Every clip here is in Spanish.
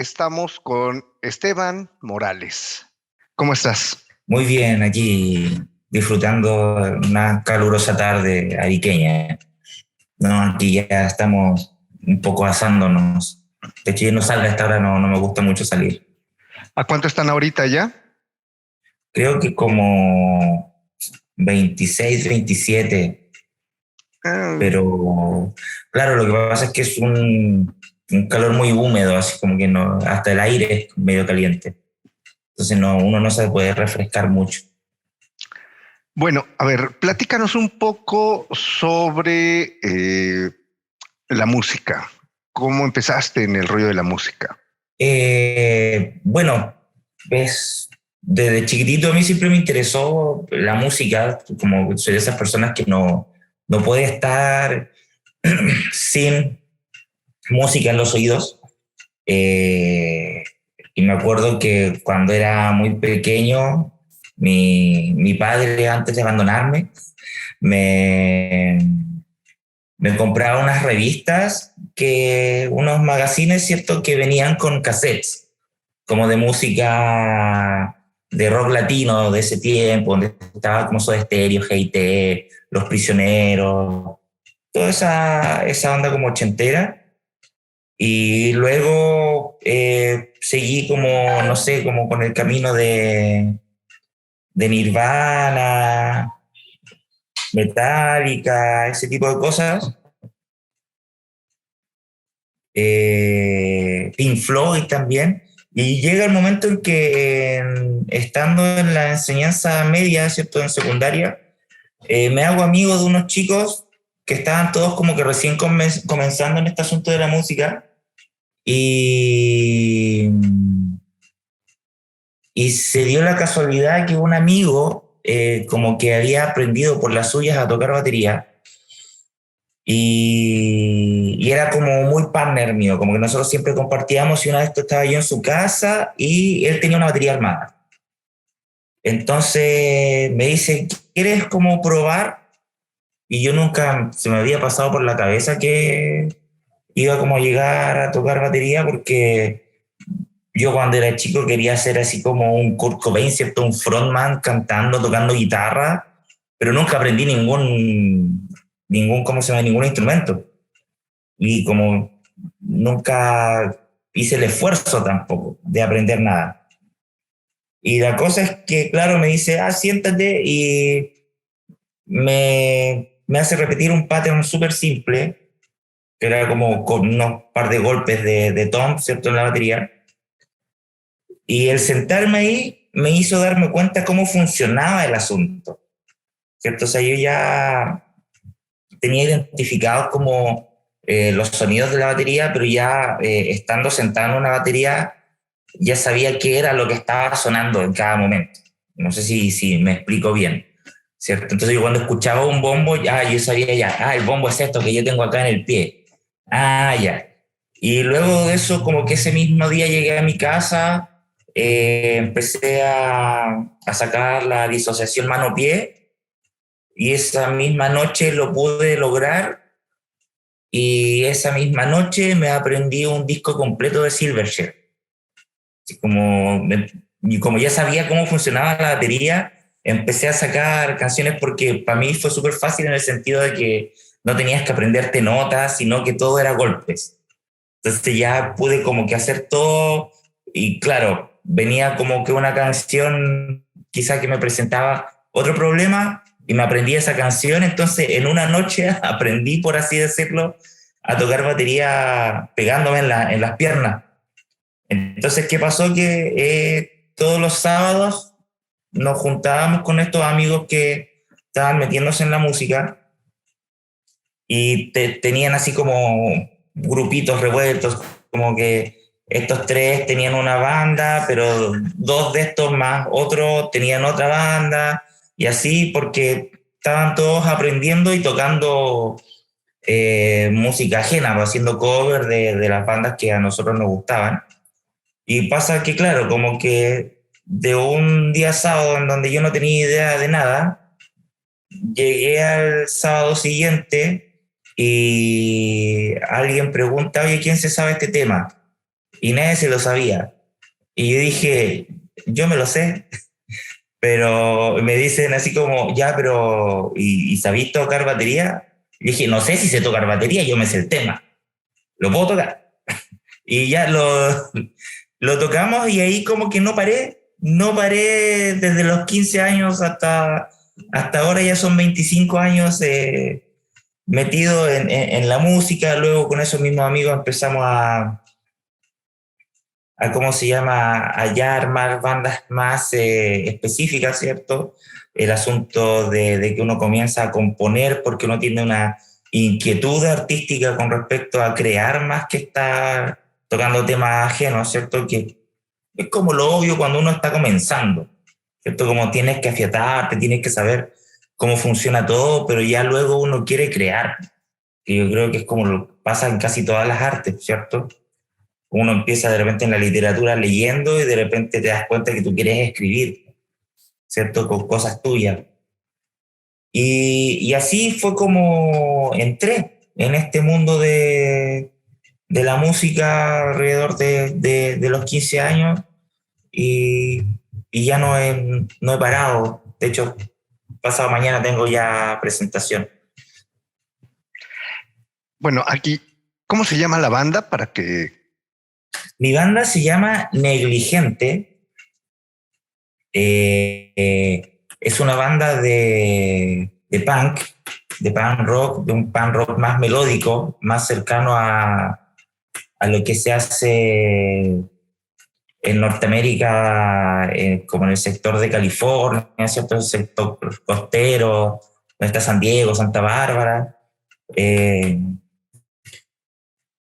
estamos con Esteban Morales. ¿Cómo estás? Muy bien, aquí disfrutando una calurosa tarde ariqueña. No, aquí ya estamos un poco asándonos. De hecho, yo no salgo a esta hora, no me gusta mucho salir. ¿A cuánto están ahorita ya? Creo que como 26, 27, Ah, pero claro, lo que pasa es que es un calor muy húmedo, así como que no, hasta el aire es medio caliente. Entonces uno no se puede refrescar mucho. bueno, a ver, platícanos un poco sobre la música. ¿Cómo empezaste en el rollo de la música? Bueno, ves, desde chiquitito a mí siempre me interesó la música, como soy de esas personas que no puede estar sin música en los oídos. Eh, y me acuerdo que cuando era muy pequeño, mi padre, antes de abandonarme, me, me compraba unas revistas, unos magazines, ¿cierto?, que venían con cassettes como de música de rock latino de ese tiempo, donde estaba como Soda Stereo, G.I.T., Los Prisioneros, toda esa onda como ochentera. Y luego seguí como, no sé, como con el camino de Nirvana, Metallica, ese tipo de cosas. Pink Floyd también. Y llega el momento en que, estando en la enseñanza media, ¿cierto?, en secundaria, me hago amigo de unos chicos que estaban todos como que recién comenzando en este asunto de la música y, y se dio la casualidad que un amigo como que había aprendido por las suyas a tocar batería y era como muy partner mío, como que nosotros siempre compartíamos y una vez estaba yo en su casa y él tenía una batería armada. Entonces me dice, ¿quieres como probar? Y yo nunca se me había pasado por la cabeza que iba como a llegar a tocar batería porque yo cuando era chico quería ser así como un Kurt Cobain, ¿cierto? Un frontman cantando, tocando guitarra, pero nunca aprendí ¿cómo se llama? Ningún instrumento. Y como nunca hice el esfuerzo tampoco de aprender nada. Y la cosa es que, claro, me dice, siéntate y me hace repetir un pattern súper simple, que era como con unos par de golpes de tom, ¿cierto?, en la batería. Y el sentarme ahí me hizo darme cuenta cómo funcionaba el asunto, ¿cierto? O sea, yo ya tenía identificados como los sonidos de la batería, pero ya estando sentado en una batería, ya sabía qué era lo que estaba sonando en cada momento. No sé si me explico bien, ¿cierto? Entonces yo cuando escuchaba un bombo, ya yo sabía ya, el bombo es esto que yo tengo acá en el pie. Ya. Y luego de eso, como que ese mismo día llegué a mi casa, empecé a sacar la disociación mano-pie y esa misma noche lo pude lograr y esa misma noche me aprendí un disco completo de Silverchair. Así y como ya sabía cómo funcionaba la batería, empecé a sacar canciones porque para mí fue súper fácil en el sentido de que no tenías que aprenderte notas, sino que todo era golpes. Entonces ya pude como que hacer todo y claro, venía como que una canción quizá que me presentaba otro problema y me aprendí esa canción, entonces en una noche aprendí, por así decirlo, a tocar batería pegándome en las piernas. Entonces, ¿qué pasó? Que todos los sábados nos juntábamos con estos amigos que estaban metiéndose en la música y tenían así como grupitos revueltos, como que estos tres tenían una banda, pero dos de estos más otros tenían otra banda, y así porque estaban todos aprendiendo y tocando música ajena, pues, haciendo cover de las bandas que a nosotros nos gustaban. Y pasa que, claro, como que de un día sábado en donde yo no tenía idea de nada, llegué al sábado siguiente y alguien pregunta, oye, ¿quién se sabe este tema? y nadie se lo sabía. Y yo dije, yo me lo sé, pero me dicen así como, ya, pero, ¿y sabéis tocar batería? Y dije, no sé si sé tocar batería, yo me sé el tema, lo puedo tocar. Y ya lo tocamos y ahí como que no paré desde los 15 años hasta ahora, ya son 25 años metido en la música. Luego con esos mismos amigos empezamos ¿cómo se llama? A ya armar bandas más específicas, ¿cierto? El asunto de que uno comienza a componer porque uno tiene una inquietud artística con respecto a crear más que estar tocando temas ajenos, ¿cierto? Que es como lo obvio cuando uno está comenzando, ¿cierto? Como tienes que afiatarte, tienes que saber cómo funciona todo, pero ya luego uno quiere crear, que yo creo que es como lo pasa en casi todas las artes, ¿cierto? Uno empieza de repente en la literatura leyendo y de repente te das cuenta que tú quieres escribir, ¿cierto? Con cosas tuyas. Y así fue como entré en este mundo de la música alrededor de los 15 años y, y ya no he parado. De hecho, pasado mañana tengo ya presentación. Bueno, aquí, ¿cómo se llama la banda para que... Mi banda se llama Negligente. Es una banda de punk rock, de un punk rock más melódico, más cercano a lo que se hace en Norteamérica, como en el sector de California, ¿cierto? El sector costero, donde está San Diego, Santa Bárbara,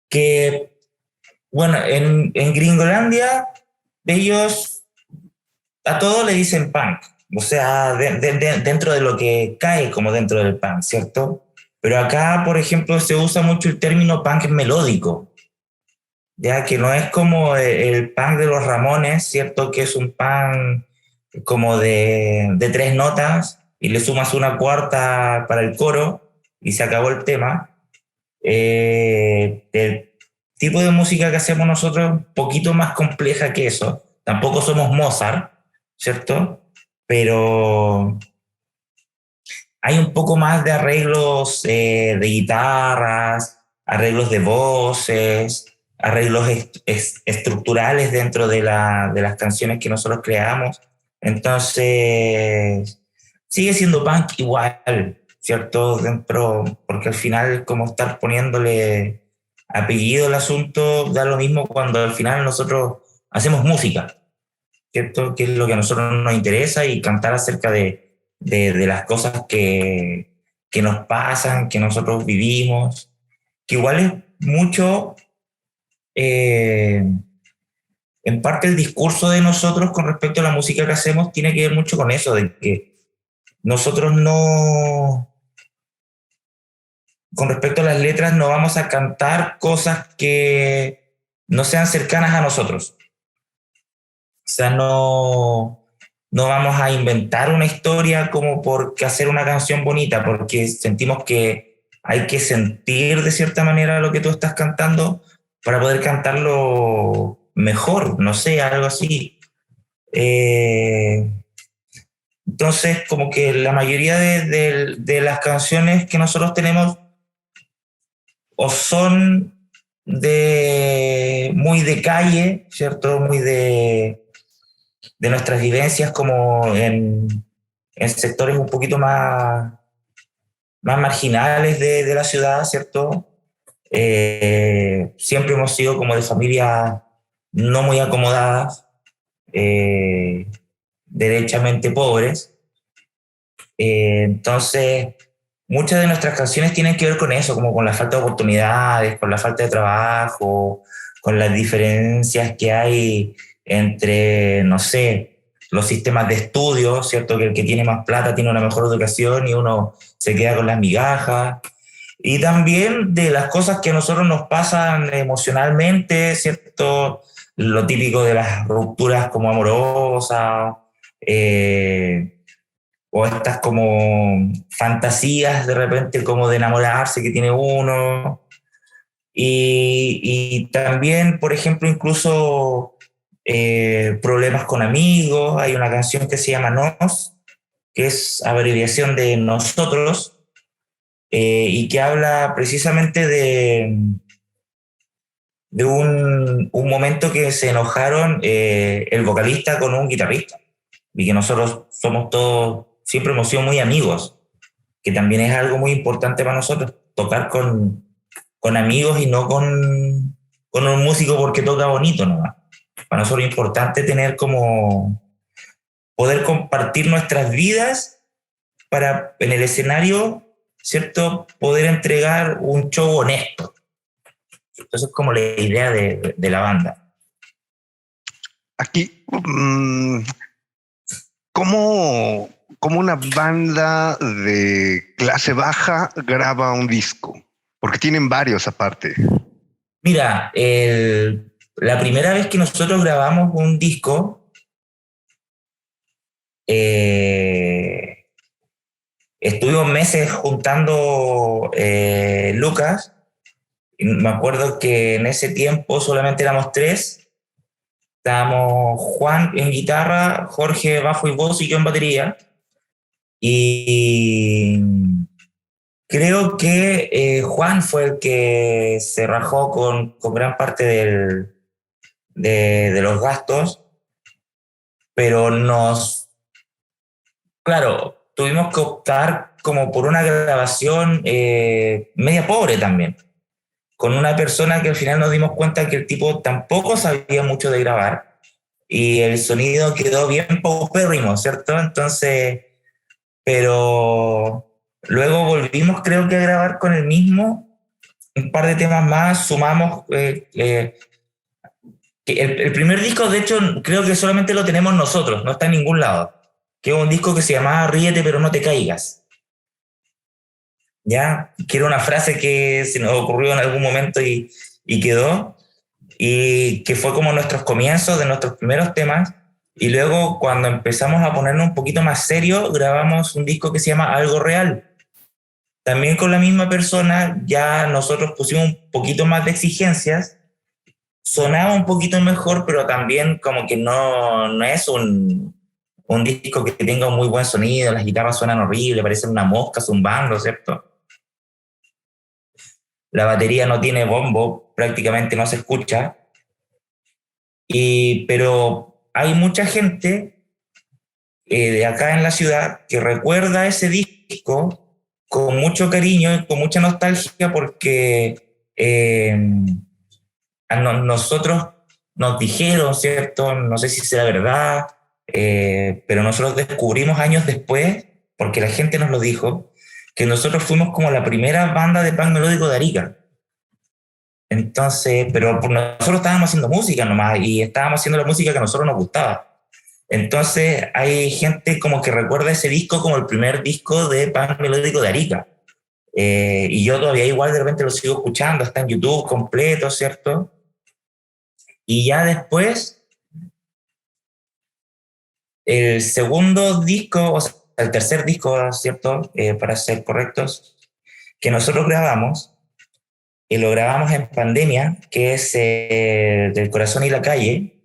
que, bueno, en Gringolandia, ellos a todo le dicen punk, o sea, dentro de lo que cae como dentro del punk, ¿cierto? Pero acá, por ejemplo, se usa mucho el término punk melódico, ya que no es como el punk de los Ramones, ¿cierto? Que es un punk como de tres notas y le sumas una cuarta para el coro y se acabó el tema. El tipo de música que hacemos nosotros es un poquito más compleja que eso. Tampoco somos Mozart, ¿cierto? Pero hay un poco más de arreglos de guitarras, arreglos de voces, arreglos estructurales dentro de las canciones que nosotros creamos. Entonces, sigue siendo punk igual, ¿cierto? Dentro, porque al final es como estar poniéndole apellido al asunto, da lo mismo cuando al final nosotros hacemos música, ¿cierto? Que es lo que a nosotros nos interesa y cantar acerca de las cosas que nos pasan, que nosotros vivimos, que igual es mucho, eh, en parte el discurso de nosotros con respecto a la música que hacemos tiene que ver mucho con eso, de que nosotros no, con respecto a las letras, no vamos a cantar cosas que no sean cercanas a nosotros. O sea, no vamos a inventar una historia como por hacer una canción bonita, porque sentimos que hay que sentir de cierta manera lo que tú estás cantando para poder cantarlo mejor, no sé, algo así. Entonces, como que la mayoría de las canciones que nosotros tenemos o son muy de calle, ¿cierto? Muy de nuestras vivencias como en sectores un poquito más marginales de la ciudad, ¿cierto? Siempre hemos sido como de familias no muy acomodadas, derechamente pobres. Entonces, muchas de nuestras canciones tienen que ver con eso, como con la falta de oportunidades, con la falta de trabajo, con las diferencias que hay entre, no sé, los sistemas de estudio, ¿cierto? Que el que tiene más plata tiene una mejor educación y uno se queda con las migajas. Y también de las cosas que a nosotros nos pasan emocionalmente, ¿cierto? Lo típico de las rupturas como amorosas, o estas como fantasías de repente como de enamorarse que tiene uno. y también, por ejemplo, incluso problemas con amigos. Hay una canción que se llama Nos, que es abreviación de nosotros, y que habla precisamente de un momento que se enojaron el vocalista con un guitarrista, y que nosotros somos todos, siempre hemos sido muy amigos, que también es algo muy importante para nosotros, tocar con amigos y no con un músico porque toca bonito nomás. Para nosotros es importante tener como poder compartir nuestras vidas para en el escenario, ¿cierto? Poder entregar un show honesto. Entonces es como la idea de la banda. Aquí, ¿cómo una banda de clase baja graba un disco? Porque tienen varios aparte. Mira, la primera vez que nosotros grabamos un disco, estuvimos meses juntando lucas. Me acuerdo que en ese tiempo solamente éramos tres. Estábamos Juan en guitarra, Jorge bajo y voz y yo en batería. Y creo que Juan fue el que se rajó con gran parte de los gastos, pero claro, tuvimos que optar como por una grabación media pobre también, con una persona que al final nos dimos cuenta que el tipo tampoco sabía mucho de grabar y el sonido quedó bien paupérrimo, ¿cierto? Entonces, pero luego volvimos creo que a grabar con el mismo, un par de temas más, sumamos que el primer disco, de hecho, creo que solamente lo tenemos nosotros, no está en ningún lado, que es un disco que se llamaba Ríete pero no te caigas. ¿Ya? Que era una frase que se nos ocurrió en algún momento y quedó, y que fue como nuestros comienzos de nuestros primeros temas, y luego cuando empezamos a ponernos un poquito más serios, grabamos un disco que se llama Algo Real. También con la misma persona, ya nosotros pusimos un poquito más de exigencias, sonaba un poquito mejor, pero también como que no es un disco que tenga un muy buen sonido, las guitarras suenan horrible, parecen una mosca zumbando, ¿cierto? La batería no tiene bombo, prácticamente no se escucha, pero hay mucha gente de acá en la ciudad que recuerda ese disco con mucho cariño y con mucha nostalgia porque nosotros nos dijeron, ¿cierto? No sé si será verdad, pero nosotros descubrimos años después, porque la gente nos lo dijo, que nosotros fuimos como la primera banda de punk melódico de Arica. Entonces, pero nosotros estábamos haciendo música nomás y estábamos haciendo la música que a nosotros nos gustaba. Entonces hay gente como que recuerda ese disco como el primer disco de punk melódico de Arica. Y yo todavía igual de repente lo sigo escuchando, está en YouTube completo, ¿cierto? Y ya después, el segundo disco, o sea, el tercer disco, ¿cierto? Para ser correctos, que nosotros grabamos, y lo grabamos en pandemia, que es Del Corazón y la Calle,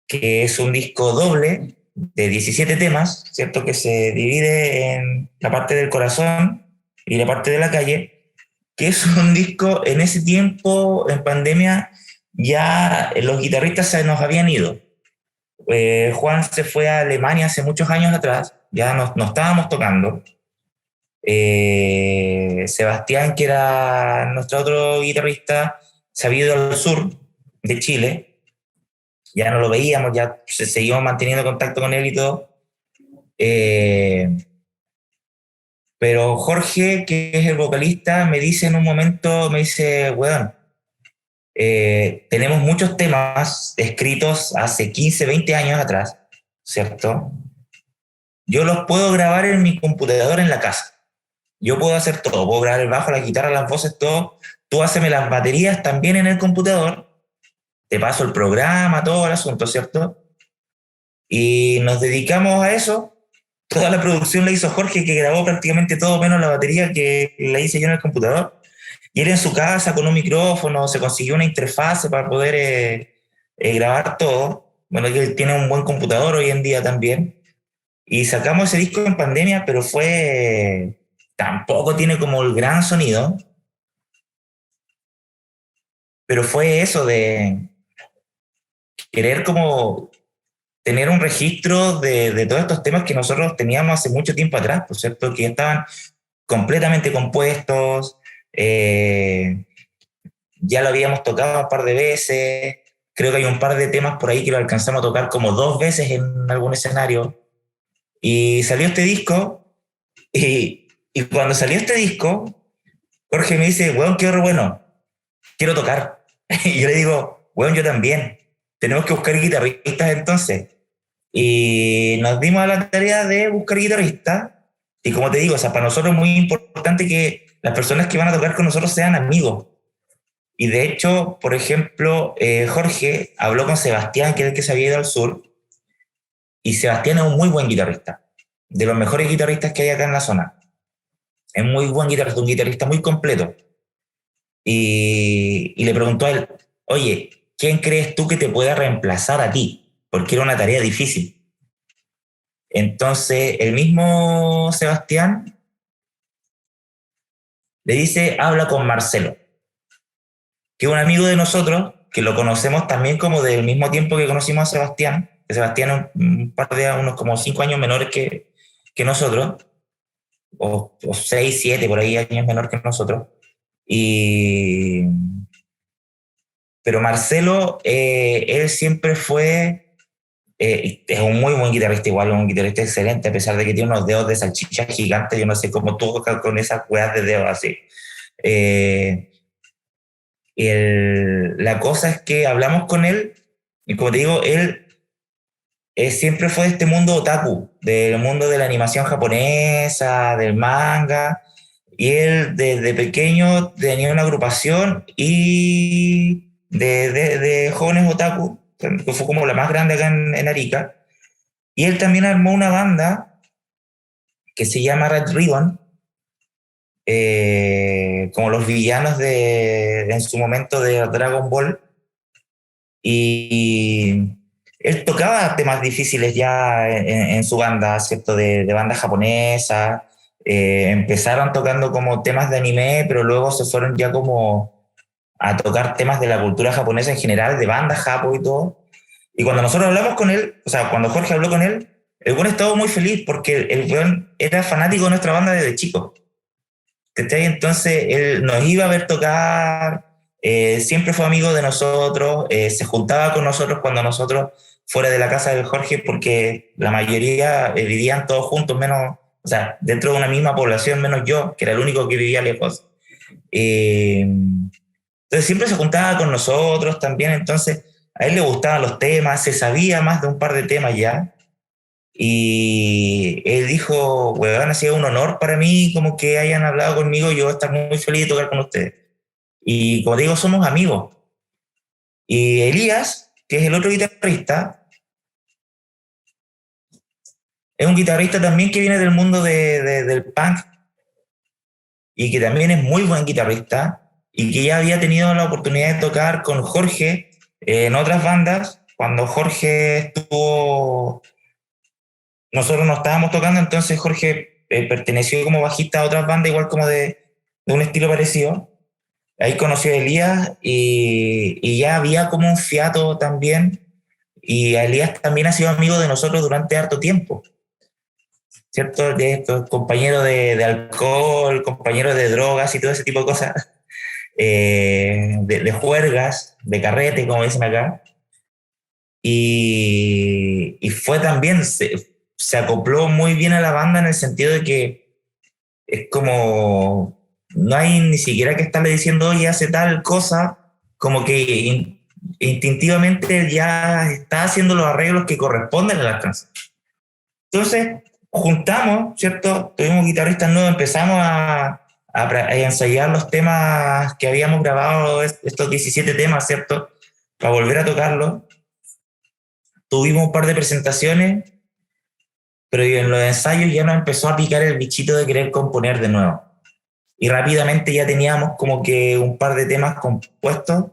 que es un disco doble de 17 temas, ¿cierto? Que se divide en la parte del corazón y la parte de la calle, que es un disco, en ese tiempo, en pandemia, ya los guitarristas se nos habían ido. Juan se fue a Alemania hace muchos años atrás, ya no estábamos tocando. Sebastián, que era nuestro otro guitarrista, se había ido al sur de Chile, ya no lo veíamos, ya seguimos manteniendo contacto con él y todo. Pero Jorge, que es el vocalista, me dice en un momento, me dice, weón, tenemos muchos temas escritos hace 15, 20 años atrás, ¿cierto? Yo los puedo grabar en mi computadora en la casa. Yo puedo hacer todo, puedo grabar el bajo, la guitarra, las voces, todo. Tú haceme las baterías también en el computador, te paso el programa, todo el asunto, ¿cierto? Y nos dedicamos a eso. Toda la producción la hizo Jorge, que grabó prácticamente todo menos la batería que la hice yo en el computador. Y él en su casa con un micrófono se consiguió una interfase para poder grabar todo. Bueno, él tiene un buen computador hoy en día también. Y sacamos ese disco en pandemia, pero tampoco tiene como el gran sonido, pero fue eso de querer como tener un registro de todos estos temas que nosotros teníamos hace mucho tiempo atrás, por cierto, que estaban completamente compuestos, ya lo habíamos tocado un par de veces, creo que hay un par de temas por ahí que lo alcanzamos a tocar como 2 veces en algún escenario, y salió este disco, y cuando salió este disco, Jorge me dice, weón, qué bueno, quiero tocar. Y yo le digo, weón, yo también, tenemos que buscar guitarristas entonces. Y nos dimos a la tarea de buscar guitarristas. Y como te digo, o sea, para nosotros es muy importante que las personas que van a tocar con nosotros sean amigos. Y de hecho, por ejemplo, Jorge habló con Sebastián, que es el que se había ido al sur, y Sebastián es un muy buen guitarrista, de los mejores guitarristas que hay acá en la zona. Es muy buen guitarrista, un guitarrista muy completo. Y le preguntó a él, oye, ¿quién crees tú que te pueda reemplazar a ti? Porque era una tarea difícil. Entonces, el mismo Sebastián le dice, habla con Marcelo, que es un amigo de nosotros, que lo conocemos también como del mismo tiempo que conocimos a Sebastián, que Sebastián es un par de unos como 5 años menores que nosotros, o 6, 7, por ahí años menor que nosotros. Pero Marcelo, él siempre fue, es un muy buen guitarrista, igual un guitarrista excelente, a pesar de que tiene unos dedos de salchicha gigantes, yo no sé cómo toca con esas hueas de dedos así. Eh, la cosa es que hablamos con él, y como te digo, él siempre fue de este mundo otaku, del mundo de la animación japonesa, del manga, y él desde pequeño tenía una agrupación y de jóvenes otaku, que fue como la más grande acá en Arica, y él también armó una banda que se llama Red Ribbon, como los villanos en su momento de Dragon Ball, y él tocaba temas difíciles ya en su banda, ¿cierto? De banda japonesa. Empezaron tocando como temas de anime, pero luego se fueron ya como a tocar temas de la cultura japonesa en general, de bandas japo y todo. Y cuando nosotros hablamos con él, o sea, cuando Jorge habló con él, el buen estaba muy feliz porque el buen era fanático de nuestra banda desde chico. ¿Cachai? Entonces él nos iba a ver tocar, siempre fue amigo de nosotros, se juntaba con nosotros cuando nosotros fuera de la casa del Jorge, porque la mayoría vivían todos juntos, menos, o sea, dentro de una misma población, menos yo, que era el único que vivía lejos. Entonces siempre se juntaba con nosotros también, entonces a él le gustaban los temas, se sabía más de un par de temas ya. Y él dijo, weón, ha sido un honor para mí como que hayan hablado conmigo, yo voy a estar muy feliz de tocar con ustedes. Y como digo, somos amigos. Y Elías, que es el otro guitarrista, es un guitarrista también que viene del mundo del punk y que también es muy buen guitarrista y que ya había tenido la oportunidad de tocar con Jorge en otras bandas. Cuando Jorge estuvo, nosotros no estábamos tocando, entonces Jorge perteneció como bajista a otras bandas, igual como de un estilo parecido. Ahí conoció a Elías y ya había como un fiato también. Y Elías también ha sido amigo de nosotros durante harto tiempo, ¿cierto? De estos compañeros de alcohol, compañeros de drogas y todo ese tipo de cosas, de juergas, de carrete, como dicen acá. Y fue también, se acopló muy bien a la banda en el sentido de que es como, no hay ni siquiera que estarle diciendo, oye, hace tal cosa, como que instintivamente él ya está haciendo los arreglos que corresponden a las canciones. Entonces, juntamos, ¿cierto? Tuvimos guitarristas nuevos, empezamos a ensayar los temas que habíamos grabado, estos 17 temas, ¿cierto? Para volver a tocarlos. Tuvimos un par de presentaciones, pero en los ensayos ya nos empezó a picar el bichito de querer componer de nuevo. y rápidamente ya teníamos como que un par de temas compuestos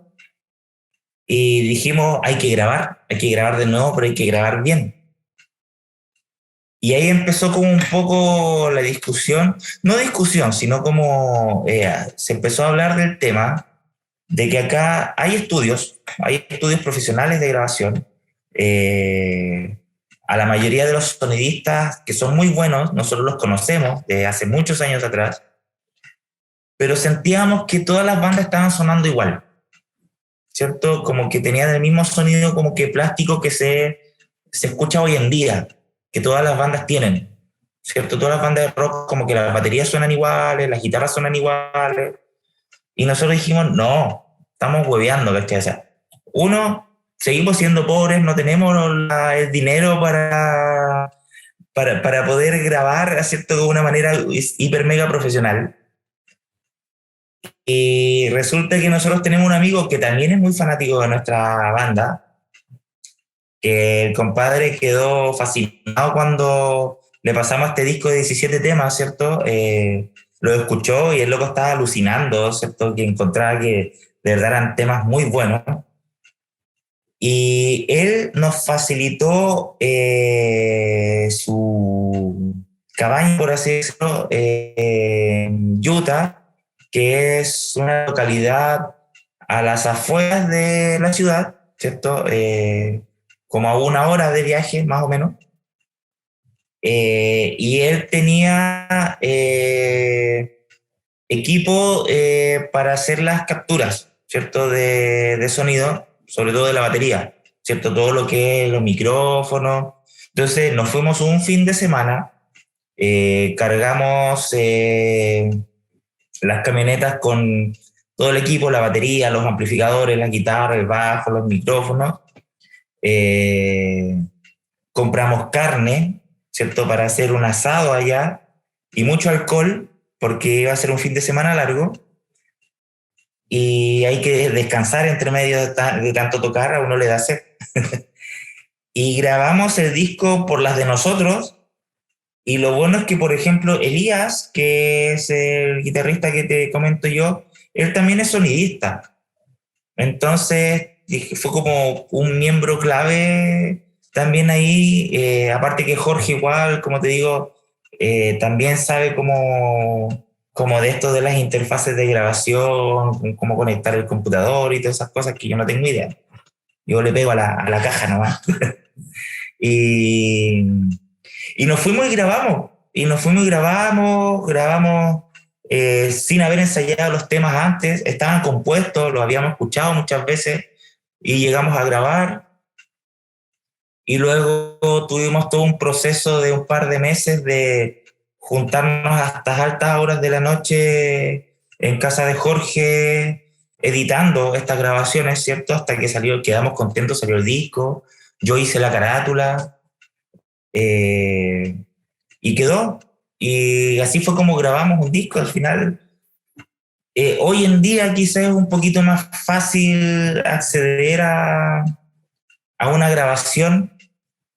y dijimos, hay que grabar de nuevo, pero hay que grabar bien. Y ahí empezó como un poco la discusión, no discusión, sino como se empezó a hablar del tema de que acá hay estudios profesionales de grabación. A la mayoría de los sonidistas que son muy buenos, nosotros los conocemos de hace muchos años atrás, pero sentíamos que todas las bandas estaban sonando igual, ¿cierto? Como que tenían el mismo sonido como que plástico que se escucha hoy en día, que todas las bandas tienen, ¿cierto? Todas las bandas de rock como que las baterías suenan iguales, las guitarras suenan iguales, y nosotros dijimos, no, estamos hueveando, ¿ves? O sea, uno, seguimos siendo pobres, no tenemos el dinero para poder grabar, ¿cierto? De una manera hiper mega profesional. Y resulta que nosotros tenemos un amigo que también es muy fanático de nuestra banda, que el compadre quedó fascinado cuando le pasamos este disco de 17 temas, ¿cierto? Lo escuchó y el loco estaba alucinando, ¿cierto? Que encontraba que de verdad eran temas muy buenos. Y él nos facilitó su cabaña, por así decirlo, en Utah, que es una localidad a las afueras de la ciudad, ¿cierto? Como a 1 hora de viaje, más o menos. Y él tenía equipo para hacer las capturas, ¿cierto? De sonido, sobre todo de la batería, ¿cierto? Todo lo que es los micrófonos. Entonces nos fuimos un fin de semana, cargamos las camionetas con todo el equipo, la batería, los amplificadores, la guitarra, el bajo, los micrófonos. Compramos carne, ¿cierto? Para hacer un asado allá y mucho alcohol porque iba a ser un fin de semana largo y hay que descansar entre medio de tanto tocar, a uno le da sed. Y grabamos el disco por las de nosotros y lo bueno es que, por ejemplo, Elías, que es el guitarrista que te comento yo, él también es sonidista. Entonces fue como un miembro clave también ahí, aparte que Jorge igual, como te digo, también sabe cómo de esto de las interfaces de grabación, cómo conectar el computador y todas esas cosas que yo no tengo idea. Yo le pego a la caja nomás. y, y nos fuimos y grabamos. Y nos fuimos y grabamos sin haber ensayado los temas antes. Estaban compuestos, los habíamos escuchado muchas veces y llegamos a grabar. Y luego tuvimos todo un proceso de un par de meses de juntarnos hasta altas horas de la noche en casa de Jorge, editando estas grabaciones, ¿cierto? Hasta que salió, quedamos contentos, salió el disco, yo hice la carátula y quedó. Y así fue como grabamos un disco. Al final, hoy en día quizás es un poquito más fácil acceder a una grabación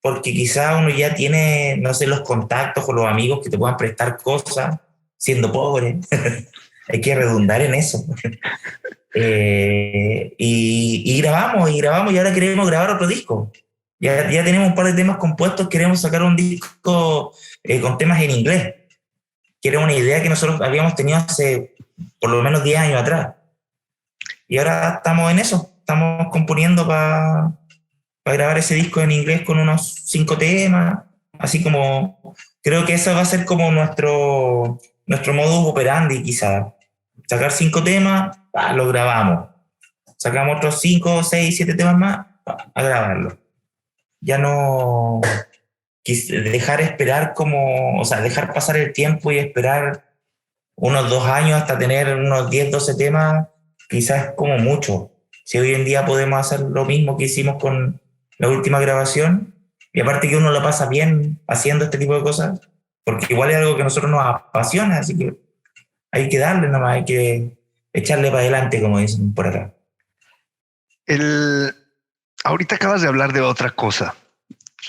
porque quizá uno ya tiene, no sé, los contactos o los amigos que te puedan prestar cosas siendo pobre. Hay que redundar en eso. Y grabamos y ahora queremos grabar otro disco. Ya tenemos un par de temas compuestos, queremos sacar un disco con temas en inglés, que era una idea que nosotros habíamos tenido hace por lo menos 10 años atrás. Y ahora estamos en eso, estamos componiendo para grabar ese disco en inglés con unos 5 temas, así como, creo que eso va a ser como nuestro modus operandi quizá. Sacar 5 temas, lo grabamos. Sacamos otros 5, 6, 7 temas más, a grabarlo. Ya no dejar esperar o sea, dejar pasar el tiempo y esperar unos 2 años hasta tener unos 10, 12 temas, quizás es como mucho. Si hoy en día podemos hacer lo mismo que hicimos con la última grabación, y aparte que uno lo pasa bien haciendo este tipo de cosas, porque igual es algo que a nosotros nos apasiona, así que hay que darle nomás, hay que echarle para adelante, como dicen por acá. Ahorita acabas de hablar de otra cosa.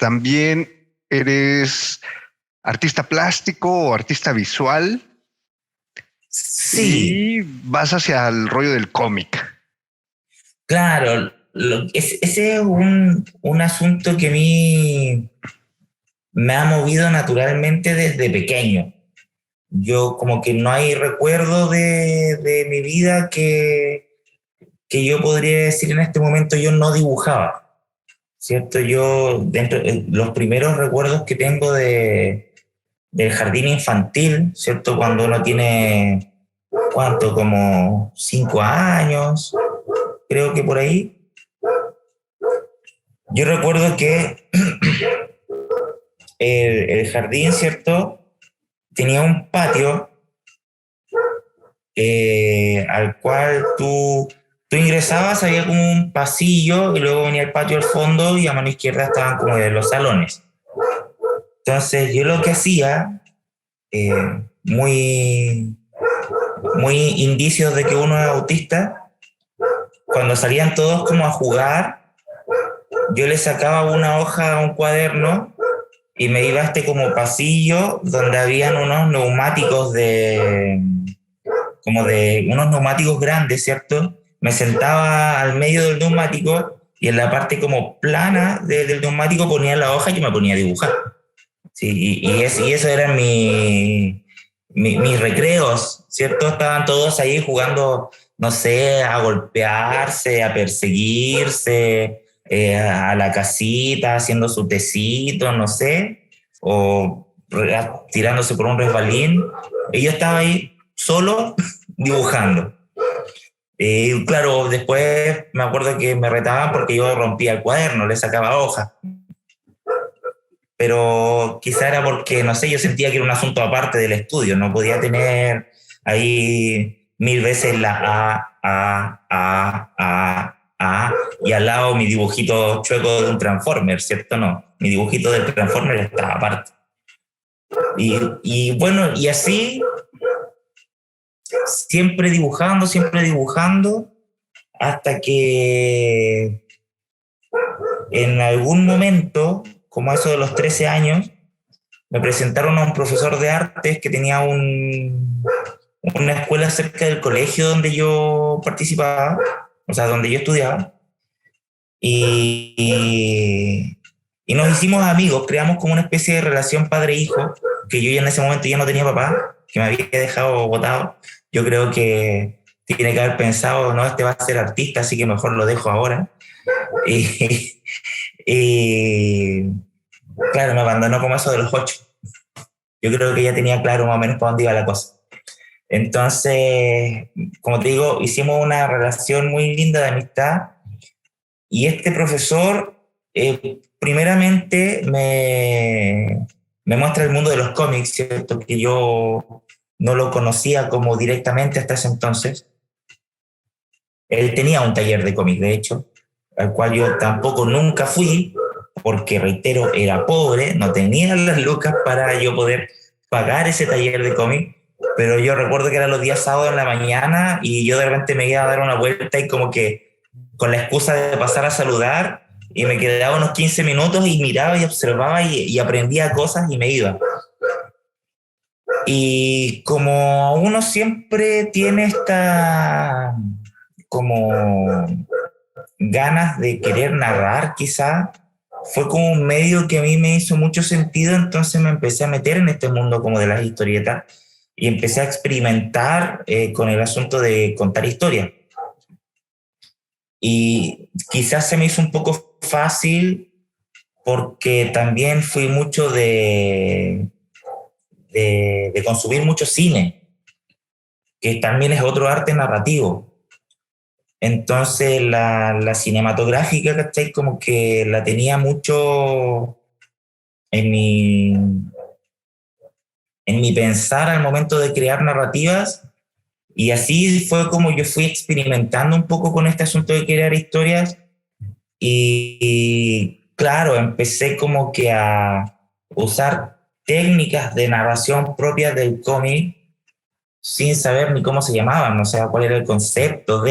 También eres artista plástico o artista visual. Sí, y vas hacia el rollo del cómic. claro, ese es un asunto que a mí me ha movido naturalmente desde pequeño. Yo como que no hay recuerdo de mi vida que yo podría decir en este momento yo no dibujaba, ¿cierto? Yo, los primeros recuerdos que tengo del jardín infantil, ¿cierto? Cuando uno tiene, ¿cuánto? Como 5 años, creo que por ahí. Yo recuerdo que el jardín, ¿cierto? Tenía un patio al cual tú ingresabas, había como un pasillo y luego venía el patio al fondo y a mano izquierda estaban como los salones. Entonces yo lo que hacía, eh, muy, muy indicios de que uno es autista, cuando salían todos como a jugar, yo le sacaba una hoja a un cuaderno y me iba a este como pasillo donde habían unos neumáticos como de unos neumáticos grandes, ¿cierto? Me sentaba al medio del neumático y en la parte como plana del neumático ponía la hoja y yo me ponía a dibujar. Sí, y eso eran mis recreos, ¿cierto? Estaban todos ahí jugando, no sé, a golpearse, a perseguirse, a la casita, haciendo su tecito, no sé, o tirándose por un resbalín. Y yo estaba ahí solo dibujando. Y claro, después me acuerdo que me retaban porque yo rompía el cuaderno, le sacaba hojas. Pero quizá era porque, no sé, yo sentía que era un asunto aparte del estudio, no podía tener ahí 1000 veces la A, y al lado mi dibujito chueco de un Transformer, ¿cierto? No, mi dibujito del Transformer estaba aparte. Y bueno, y así, siempre dibujando, hasta que en algún momento, como eso de los 13 años, me presentaron a un profesor de artes que tenía una escuela cerca del colegio donde yo participaba, o sea, donde yo estudiaba, y nos hicimos amigos, creamos como una especie de relación padre-hijo, que yo ya en ese momento ya no tenía papá, que me había dejado botado. Yo creo que tiene que haber pensado, no, este va a ser artista, así que mejor lo dejo ahora. Y, y claro, me abandonó como eso de los 8. Yo creo que ya tenía claro más o menos para dónde iba la cosa. Entonces, como te digo, hicimos una relación muy linda de amistad y este profesor, primeramente me muestra el mundo de los cómics, ¿cierto? Que yo no lo conocía como directamente hasta ese entonces. Él tenía un taller de cómics, de hecho, al cual yo tampoco nunca fui, porque, reitero, era pobre, no tenía las lucas para yo poder pagar ese taller de cómic, pero yo recuerdo que eran los días sábados en la mañana y yo de repente me iba a dar una vuelta y como que con la excusa de pasar a saludar y me quedaba unos 15 minutos y miraba y observaba y aprendía cosas y me iba. Y como uno siempre tiene esta como ganas de querer narrar, quizá, fue como un medio que a mí me hizo mucho sentido, entonces me empecé a meter en este mundo como de las historietas y empecé a experimentar con el asunto de contar historias. Y quizás se me hizo un poco fácil porque también fui mucho de consumir mucho cine, que también es otro arte narrativo. Entonces la cinematográfica, ¿cachai? Como que la tenía mucho en mi, en mi pensar al momento de crear narrativas, y así fue como yo fui experimentando un poco con este asunto de crear historias y claro, empecé como que a usar técnicas de narración propias del cómic sin saber ni cómo se llamaban, o sea, cuál era el concepto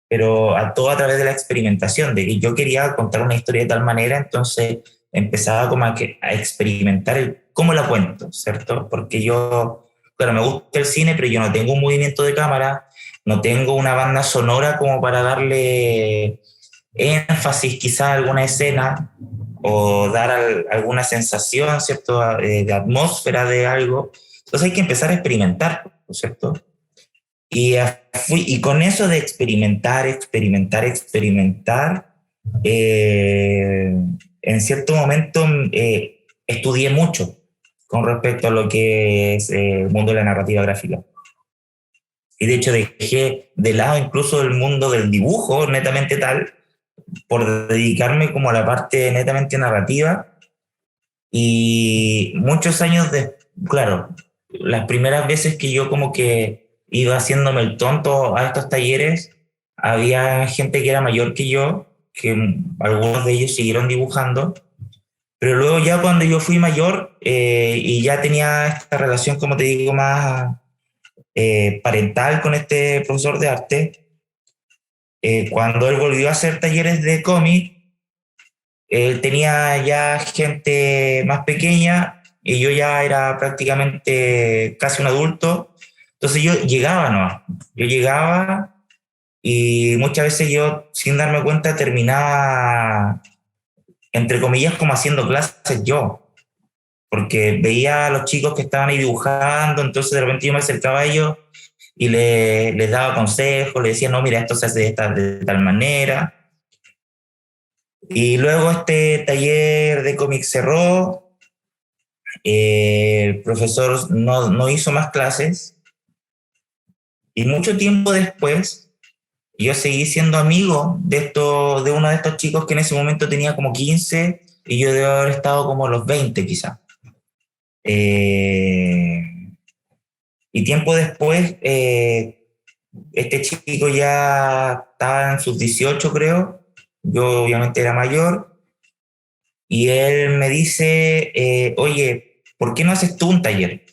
pero todo a través de la experimentación, de que yo quería contar una historia de tal manera, entonces empezaba como a experimentar cómo la cuento, ¿cierto? Porque yo claro, me gusta el cine, pero yo no tengo un movimiento de cámara, no tengo una banda sonora como para darle énfasis quizá a alguna escena o dar alguna sensación, ¿cierto?, de atmósfera de algo. Entonces hay que empezar a experimentar, ¿no es cierto? Y con eso de experimentar, en cierto momento estudié mucho con respecto a lo que es el mundo de la narrativa gráfica. Y de hecho dejé de lado incluso el mundo del dibujo netamente tal, por dedicarme como a la parte netamente narrativa. Y muchos años claro, las primeras veces que yo como que iba haciéndome el tonto a estos talleres, había gente que era mayor que yo, que algunos de ellos siguieron dibujando, pero luego ya cuando yo fui mayor y ya tenía esta relación, como te digo, más parental con este profesor de arte, cuando él volvió a hacer talleres de cómic, él tenía ya gente más pequeña y yo ya era prácticamente casi un adulto. Entonces yo llegaba, ¿no? Yo llegaba y muchas veces yo, sin darme cuenta, terminaba, entre comillas, como haciendo clases yo, porque veía a los chicos que estaban ahí dibujando, entonces de repente yo me acercaba a ellos y les daba consejos, les decía, no, mira, esto se hace de tal manera. Y luego este taller de cómics cerró, el profesor no hizo más clases y mucho tiempo después yo seguí siendo amigo de uno de estos chicos que en ese momento tenía como 15 y yo debo haber estado como los 20 quizá. Y tiempo después, este chico ya estaba en sus 18 creo, yo obviamente era mayor. Y él me dice, oye, ¿por qué no haces tú un taller?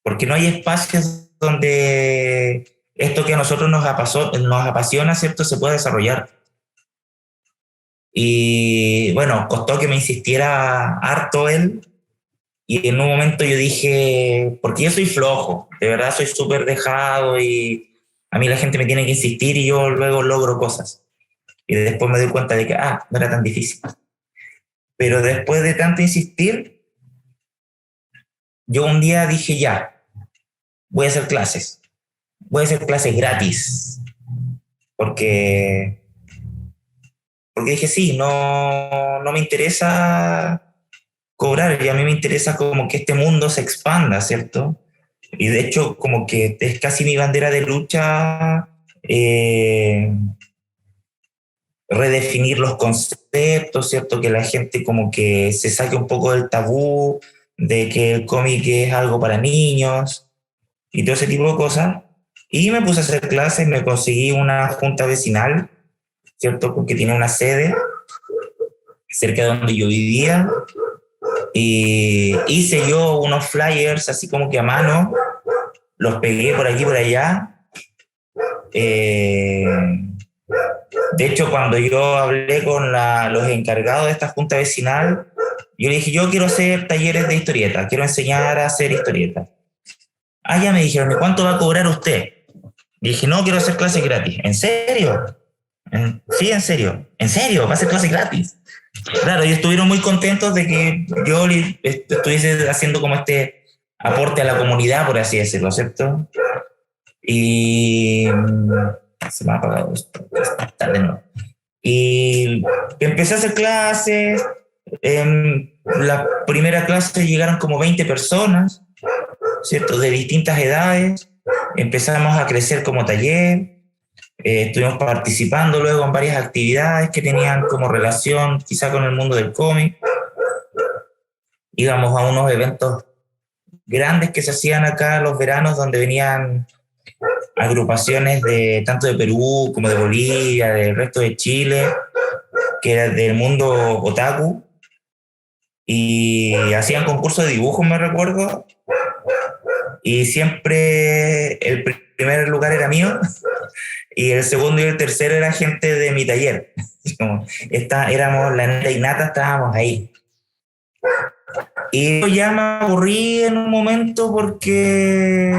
Porque no hay espacios donde esto que a nosotros nos apasiona, ¿cierto?, se pueda desarrollar. Y bueno, costó que me insistiera harto él. Y en un momento yo dije, porque yo soy flojo, de verdad soy súper dejado y a mí la gente me tiene que insistir y yo luego logro cosas. Y después me doy cuenta de que, no era tan difícil. Pero después de tanto insistir, yo un día dije, ya, voy a hacer clases gratis, porque dije, sí, no me interesa cobrar, y a mí me interesa como que este mundo se expanda, ¿cierto? Y de hecho como que es casi mi bandera de lucha, redefinir los conceptos, ¿cierto? Que la gente como que se saque un poco del tabú de que el cómic es algo para niños y todo ese tipo de cosas. Y me puse a hacer clases, me conseguí una junta vecinal, ¿cierto? Porque tiene una sede cerca de donde yo vivía. Y hice yo unos flyers así como que a mano, los pegué por aquí y por allá. De hecho, cuando yo hablé con los encargados de esta junta vecinal, yo le dije, yo quiero hacer talleres de historieta, quiero enseñar a hacer historieta. Ya me dijeron, ¿y cuánto va a cobrar usted? Y dije, no, quiero hacer clases gratis. ¿En serio? Sí, en serio. ¿En serio? ¿Va a hacer clases gratis? Claro, ellos estuvieron muy contentos de que yo estuviese haciendo como este aporte a la comunidad, por así decirlo, ¿cierto? Y se me ha apagado esto. Y empecé a hacer clases. En la primera clase llegaron como 20 personas, ¿cierto?, de distintas edades. Empezamos a crecer como taller. Estuvimos participando luego en varias actividades que tenían como relación quizá con el mundo del cómic. Íbamos a unos eventos grandes que se hacían acá los veranos, donde venían agrupaciones tanto de Perú como de Bolivia, del resto de Chile, que era del mundo otaku, y hacían concursos de dibujos, me recuerdo, y siempre el primer lugar era mío y el segundo y el tercero era gente de mi taller. Como éramos la neta y nata, estábamos ahí. Y yo ya me aburrí en un momento porque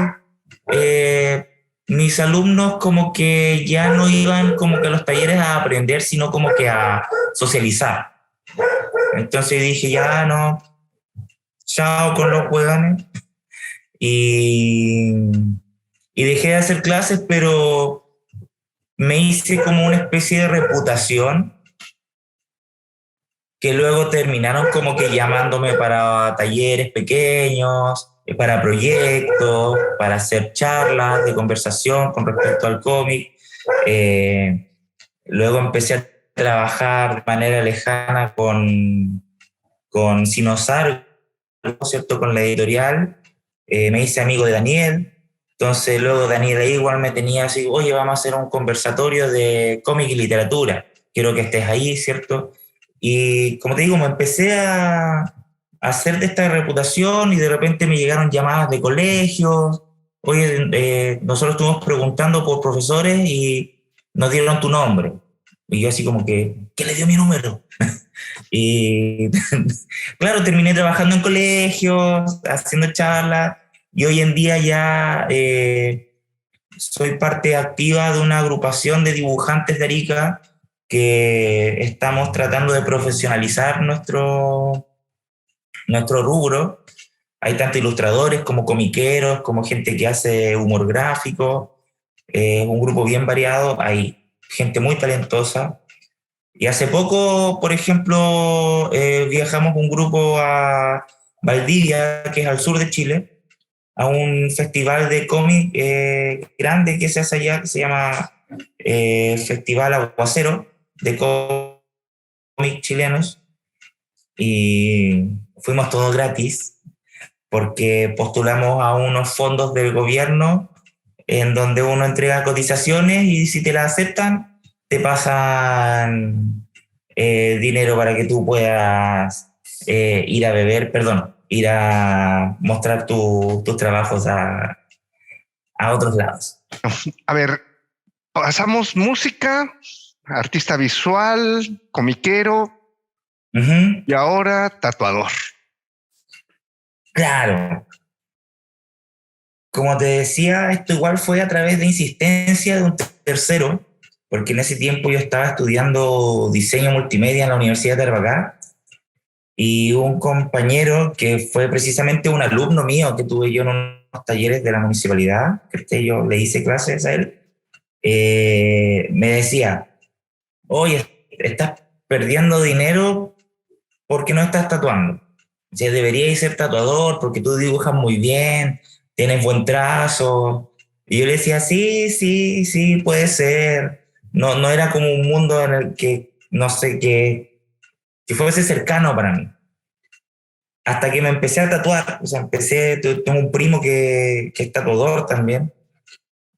mis alumnos como que ya no iban como que a los talleres a aprender, sino como que a socializar. Entonces dije, ya no, chao con los hueones. Y, y dejé de hacer clases, pero me hice como una especie de reputación que luego terminaron como que llamándome para talleres pequeños, para proyectos, para hacer charlas de conversación con respecto al cómic. Luego empecé a trabajar de manera lejana con Sinosar, ¿cierto? Con la editorial. Me hice amigo de Daniel. Entonces luego Daniel ahí igual me tenía así, oye, vamos a hacer un conversatorio de cómic y literatura. Quiero que estés ahí, ¿cierto? Y como te digo, me empecé a hacer de esta reputación y de repente me llegaron llamadas de colegios. Oye, nosotros estuvimos preguntando por profesores y nos dieron tu nombre. Y yo así como que, ¿qué le dio mi número? Y claro, terminé trabajando en colegios, haciendo charlas y hoy en día ya soy parte activa de una agrupación de dibujantes de Arica que estamos tratando de profesionalizar nuestro rubro. Hay tanto ilustradores como comiqueros, como gente que hace humor gráfico. Es un grupo bien variado, hay gente muy talentosa. Y hace poco, por ejemplo, viajamos un grupo a Valdivia, que es al sur de Chile, a un festival de cómic grande que se hace allá, que se llama Festival Aguacero, de cómics chilenos. Y fuimos todos gratis, porque postulamos a unos fondos del gobierno en donde uno entrega cotizaciones y si te las aceptan, te pasan dinero para que tú puedas ir a beber, perdón, ir a mostrar tus trabajos a otros lados. A ver, pasamos música, artista visual, comiquero y ahora tatuador. Claro. Como te decía, esto igual fue a través de insistencia de un tercero, porque en ese tiempo yo estaba estudiando diseño multimedia en la Universidad de Tarapacá y un compañero que fue precisamente un alumno mío que tuve yo en unos talleres de la municipalidad, que yo le hice clases a él, me decía, oye, estás perdiendo dinero porque no estás tatuando. O sea, deberías ser tatuador porque tú dibujas muy bien, tienes buen trazo. Y yo le decía, sí, sí, sí, puede ser. No, no era como un mundo en el que, no sé, que fuese cercano para mí. Hasta que me empecé a tatuar, o sea, tengo un primo que es tatuador también.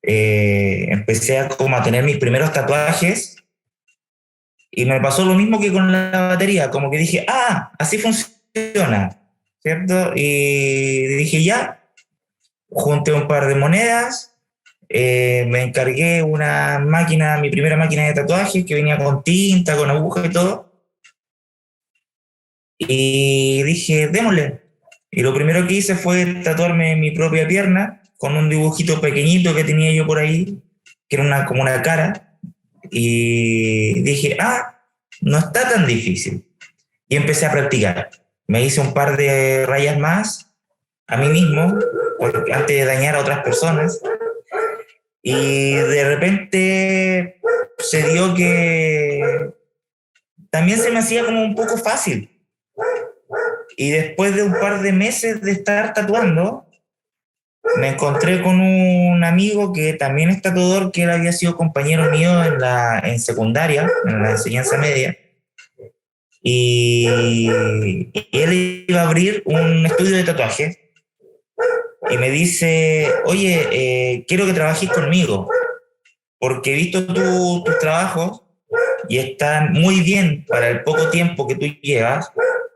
Empecé como a tener mis primeros tatuajes y me pasó lo mismo que con la batería, como que dije, ah, así funciona, ¿cierto? Y dije, ya, junté un par de monedas, me encargué una máquina, mi primera máquina de tatuajes que venía con tinta, con aguja y todo, y dije, démosle. Y lo primero que hice fue tatuarme mi propia pierna con un dibujito pequeñito que tenía yo por ahí, que era como una cara, y dije, ah, no está tan difícil. Y empecé a practicar. Me hice un par de rayas más a mí mismo, antes de dañar a otras personas. Y de repente se dio que también se me hacía como un poco fácil. Y después de un par de meses de estar tatuando, me encontré con un amigo que también es tatuador, que él había sido compañero mío en secundaria, en la enseñanza media. Y él iba a abrir un estudio de tatuaje y me dice, oye, quiero que trabajes conmigo porque he visto tus trabajos y están muy bien para el poco tiempo que tú llevas,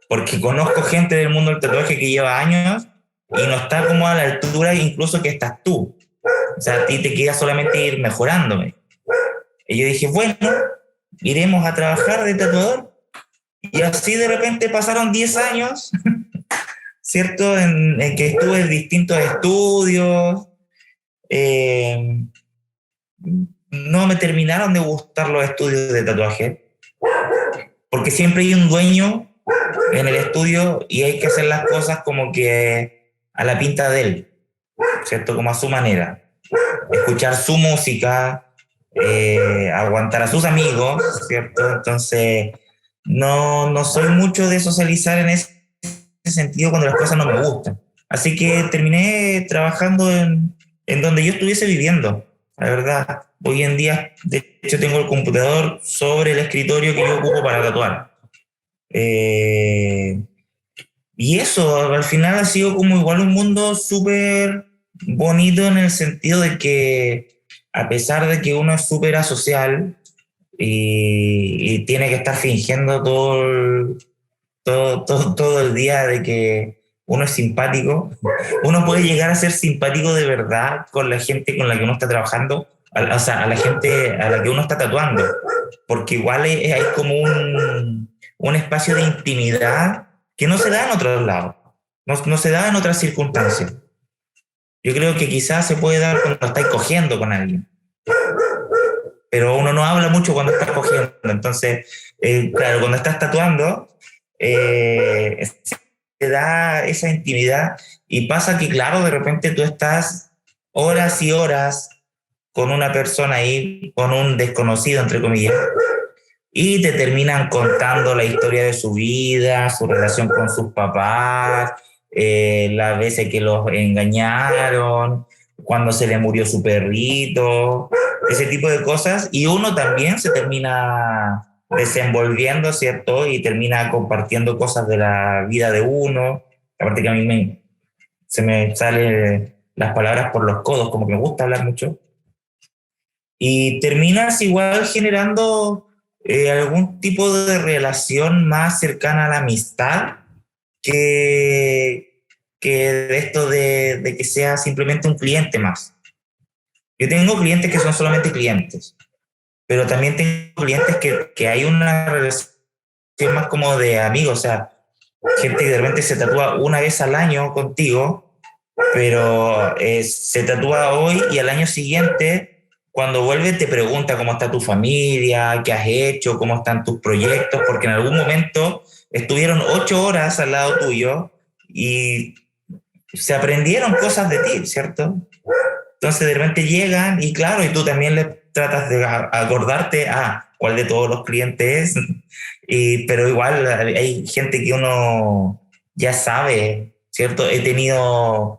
porque conozco gente del mundo del tatuaje que lleva años y no está como a la altura incluso que estás tú. O sea, a ti te queda solamente ir mejorándome. Y yo dije, bueno, iremos a trabajar de tatuador. Y así de repente pasaron 10 años ¿cierto? En que estuve en distintos estudios. No me terminaron de gustar los estudios de tatuaje, porque siempre hay un dueño en el estudio y hay que hacer las cosas como que a la pinta de él, ¿cierto? Como a su manera. Escuchar su música, aguantar a sus amigos, ¿cierto? Entonces, no soy mucho de socializar en ese sentido cuando las cosas no me gustan. Así que terminé trabajando en donde yo estuviese viviendo, la verdad. Hoy en día, de hecho, tengo el computador sobre el escritorio que yo ocupo para tatuar. Y eso, al final ha sido como igual un mundo súper bonito en el sentido de que a pesar de que uno es súper asocial y tiene que estar fingiendo todo el día de que uno es simpático, uno puede llegar a ser simpático de verdad con la gente con la que uno está trabajando, o sea, a la gente a la que uno está tatuando, porque igual hay como un espacio de intimidad que no se da en otros lados, no se da en otras circunstancias. Yo creo que quizás se puede dar cuando estáis cogiendo con alguien, pero uno no habla mucho cuando está cogiendo. Entonces, claro, cuando estás tatuando, te da esa intimidad y pasa que, claro, de repente tú estás horas y horas con una persona ahí, con un desconocido, entre comillas, y te terminan contando la historia de su vida, su relación con sus papás, las veces que los engañaron, cuando se le murió su perrito, ese tipo de cosas, y uno también se termina desenvolviendo, ¿cierto? Y termina compartiendo cosas de la vida de uno. Aparte que a mí se me salen las palabras por los codos, como que me gusta hablar mucho. Y terminas igual generando algún tipo de relación más cercana a la amistad que de esto de que sea simplemente un cliente más. Yo tengo clientes que son solamente clientes, pero también tengo clientes que hay una relación más como de amigos, o sea, gente que de repente se tatúa una vez al año contigo, pero se tatúa hoy y al año siguiente, cuando vuelve, te pregunta cómo está tu familia, qué has hecho, cómo están tus proyectos, porque en algún momento estuvieron 8 horas al lado tuyo y se aprendieron cosas de ti, ¿cierto? Entonces de repente llegan y claro, y tú también le tratas de acordarte a cuál de todos los clientes es, pero igual hay gente que uno ya sabe, ¿cierto? He tenido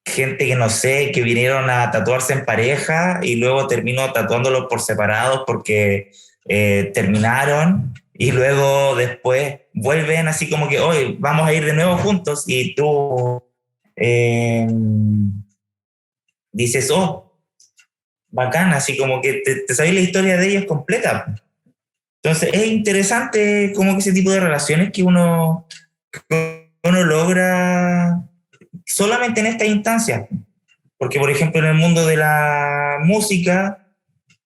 gente que no sé, que vinieron a tatuarse en pareja y luego terminó tatuándolos por separados porque terminaron y luego después vuelven así como que hoy vamos a ir de nuevo juntos y tú eh, dices, oh, bacán, así como que te sabes la historia de ellos completa. Entonces es interesante como que ese tipo de relaciones que uno logra solamente en esta instancia. Porque, por ejemplo, en el mundo de la música,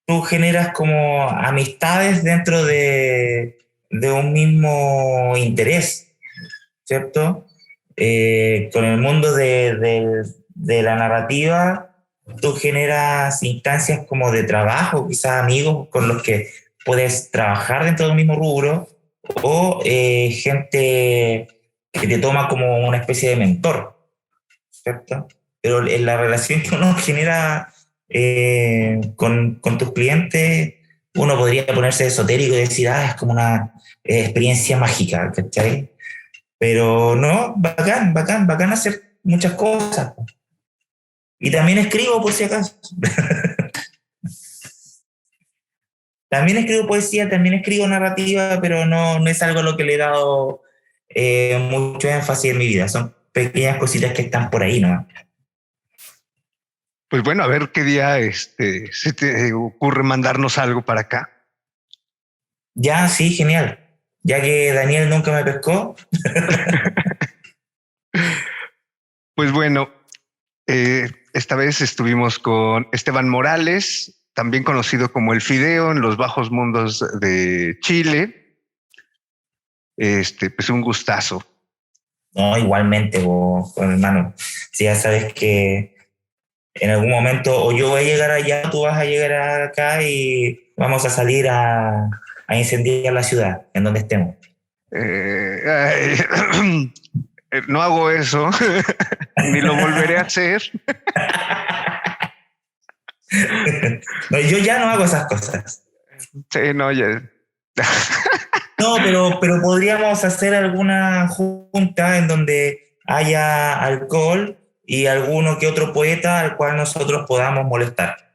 tú generas como amistades dentro de un mismo interés, ¿cierto? Con el mundo de la narrativa, tú generas instancias como de trabajo, quizás amigos con los que puedes trabajar dentro del mismo rubro, o gente que te toma como una especie de mentor, ¿cierto? Pero en la relación que uno genera con tus clientes, uno podría ponerse esotérico y decir, es como una experiencia mágica, ¿cachai? Pero no, bacán, bacán, bacán hacer muchas cosas. Y también escribo, por si acaso. También escribo poesía, también escribo narrativa, pero no es algo a lo que le he dado mucho énfasis en mi vida. Son pequeñas cositas que están por ahí, ¿no? Pues bueno, a ver qué día se te ocurre mandarnos algo para acá. Ya, sí, genial. Ya que Daniel nunca me pescó. Pues bueno, esta vez estuvimos con Esteban Morales, también conocido como El Fideo en los bajos mundos de Chile. Pues un gustazo. No, igualmente, vos, hermano. Si ya sabes que en algún momento o yo voy a llegar allá, tú vas a llegar acá y vamos a salir a incendiar la ciudad en donde estemos. No hago eso, ni lo volveré a hacer. No, yo ya no hago esas cosas. Sí, no, ya. No, pero podríamos hacer alguna junta en donde haya alcohol y alguno que otro poeta al cual nosotros podamos molestar.